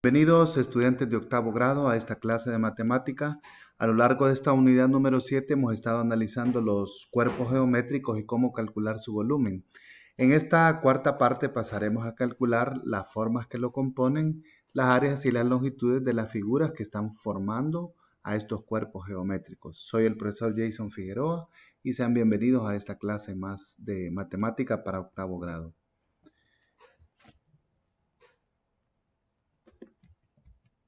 Bienvenidos estudiantes de octavo grado a esta clase de matemática. A lo largo de esta unidad número 7 hemos estado analizando los cuerpos geométricos y cómo calcular su volumen. En esta cuarta parte pasaremos a calcular las formas que lo componen, las áreas y las longitudes de las figuras que están formando a estos cuerpos geométricos. Soy el profesor Jason Figueroa y sean bienvenidos a esta clase más de matemática para octavo grado.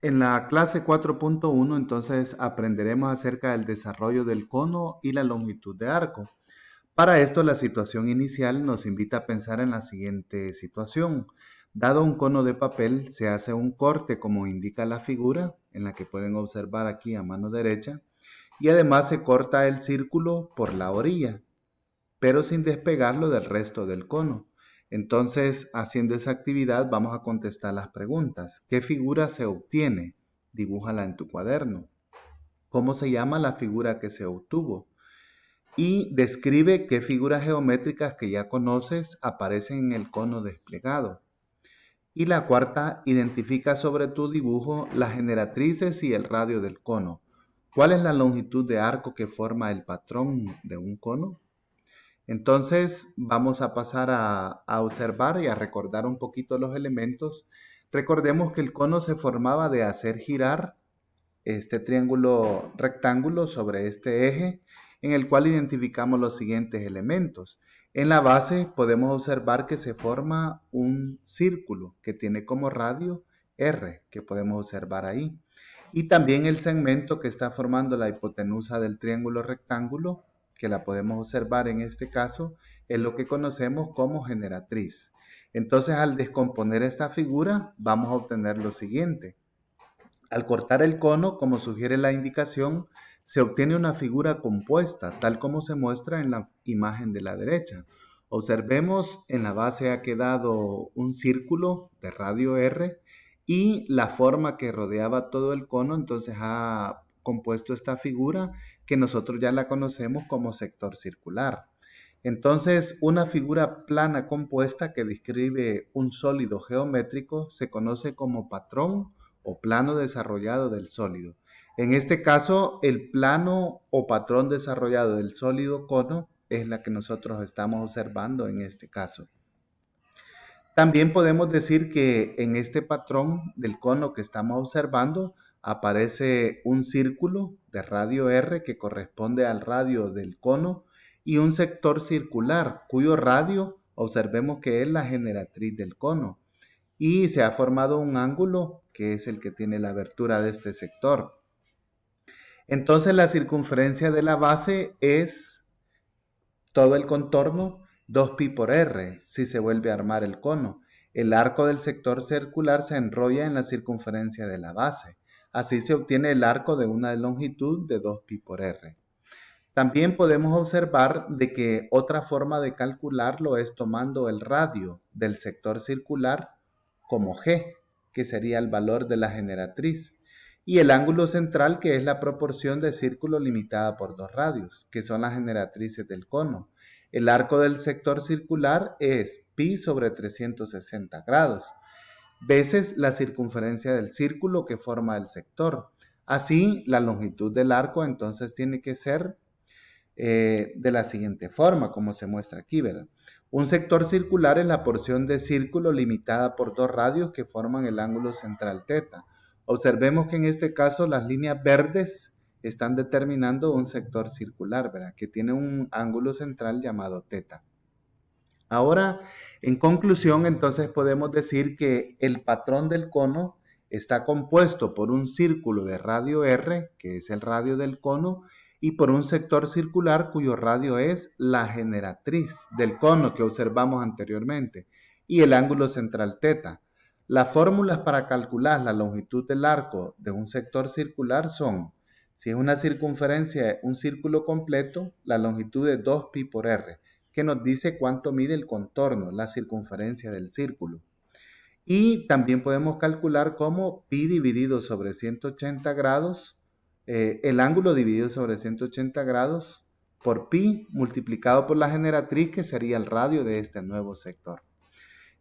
En la clase 4.1 entonces aprenderemos acerca del desarrollo del cono y la longitud de arco. Para esto la situación inicial nos invita a pensar en la siguiente situación. Dado un cono de papel, se hace un corte como indica la figura, en la que pueden observar aquí a mano derecha, y además se corta el círculo por la orilla, pero sin despegarlo del resto del cono. Entonces, haciendo esa actividad, vamos a contestar las preguntas. ¿Qué figura se obtiene? Dibújala en tu cuaderno. ¿Cómo se llama la figura que se obtuvo? Y describe qué figuras geométricas que ya conoces aparecen en el cono desplegado. Y la cuarta, identifica sobre tu dibujo las generatrices y el radio del cono. ¿Cuál es la longitud de arco que forma el patrón de un cono? Entonces vamos a pasar a observar y a recordar un poquito los elementos. Recordemos que el cono se formaba de hacer girar este triángulo rectángulo sobre este eje, en el cual identificamos los siguientes elementos. En la base podemos observar que se forma un círculo que tiene como radio R, que podemos observar ahí. Y también el segmento que está formando la hipotenusa del triángulo rectángulo, que la podemos observar en este caso, es lo que conocemos como generatriz. Entonces, al descomponer esta figura, vamos a obtener lo siguiente. Al cortar el cono, como sugiere la indicación, se obtiene una figura compuesta, tal como se muestra en la imagen de la derecha. Observemos, en la base ha quedado un círculo de radio R y la forma que rodeaba todo el cono, entonces ha compuesto esta figura que nosotros ya la conocemos como sector circular. Entonces, una figura plana compuesta que describe un sólido geométrico se conoce como patrón o plano desarrollado del sólido. En este caso, el plano o patrón desarrollado del sólido cono es la que nosotros estamos observando en este caso. También podemos decir que en este patrón del cono que estamos observando aparece un círculo de radio R que corresponde al radio del cono y un sector circular cuyo radio observemos que es la generatriz del cono. Y se ha formado un ángulo que es el que tiene la abertura de este sector. Entonces la circunferencia de la base es todo el contorno 2pi por r si se vuelve a armar el cono. El arco del sector circular se enrolla en la circunferencia de la base. Así se obtiene el arco de una longitud de 2pi por r. También podemos observar de que otra forma de calcularlo es tomando el radio del sector circular como G, que sería el valor de la generatriz, y el ángulo central, que es la proporción de círculo limitada por dos radios, que son las generatrices del cono. El arco del sector circular es pi sobre 360 grados, veces la circunferencia del círculo que forma el sector. Así, la longitud del arco entonces tiene que ser de la siguiente forma, como se muestra aquí, ¿verdad? Un sector circular es la porción de círculo limitada por dos radios que forman el ángulo central θ. Observemos que en este caso las líneas verdes están determinando un sector circular, ¿verdad? Que tiene un ángulo central llamado θ. Ahora, en conclusión, entonces podemos decir que el patrón del cono está compuesto por un círculo de radio R, que es el radio del cono, y por un sector circular cuyo radio es la generatriz del cono que observamos anteriormente, y el ángulo central θ. Las fórmulas para calcular la longitud del arco de un sector circular son, si es una circunferencia, un círculo completo, la longitud es 2pi por r, que nos dice cuánto mide el contorno, la circunferencia del círculo. Y también podemos calcular como pi dividido sobre 180 grados, el ángulo dividido sobre 180 grados por pi multiplicado por la generatriz, que sería el radio de este nuevo sector.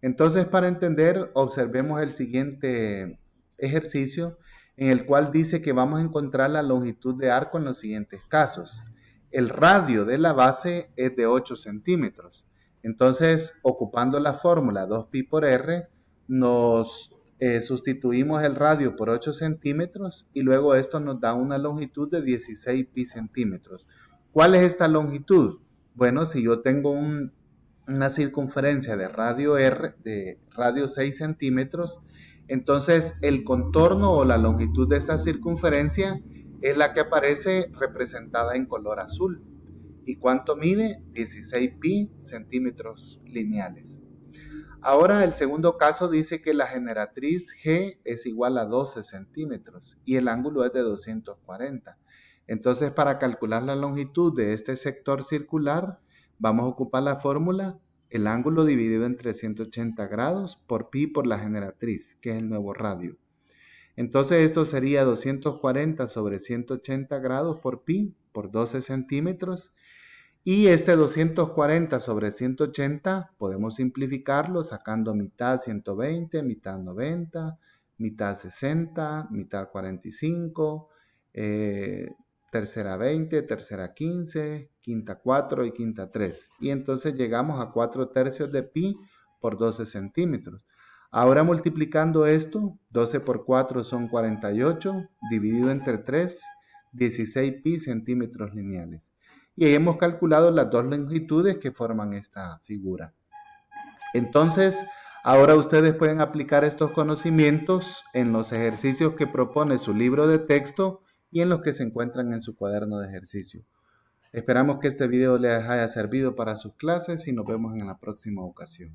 Entonces, para entender, observemos el siguiente ejercicio en el cual dice que vamos a encontrar la longitud de arco en los siguientes casos. El radio de la base es de 8 centímetros. Entonces, ocupando la fórmula 2pi por r, nos sustituimos el radio por 8 centímetros y luego esto nos da una longitud de 16 pi centímetros. ¿Cuál es esta longitud? Bueno, si yo tengo una circunferencia de radio 6 centímetros, entonces el contorno o la longitud de esta circunferencia es la que aparece representada en color azul. ¿Y cuánto mide? 16 pi centímetros lineales. Ahora el segundo caso dice que la generatriz G es igual a 12 centímetros y el ángulo es de 240. Entonces, para calcular la longitud de este sector circular, vamos a ocupar la fórmula, el ángulo dividido entre 180 grados por pi por la generatriz, que es el nuevo radio. Entonces, esto sería 240 sobre 180 grados por pi por 12 centímetros. Y este 240 sobre 180 podemos simplificarlo sacando mitad 120, mitad 90, mitad 60, mitad 45, tercera 20, tercera 15, quinta 4 y quinta 3. Y entonces llegamos a 4 tercios de pi por 12 centímetros. Ahora multiplicando esto, 12 por 4 son 48, dividido entre 3, 16 pi centímetros lineales. Y ahí hemos calculado las dos longitudes que forman esta figura. Entonces, ahora ustedes pueden aplicar estos conocimientos en los ejercicios que propone su libro de texto y en los que se encuentran en su cuaderno de ejercicio. Esperamos que este video les haya servido para sus clases y nos vemos en la próxima ocasión.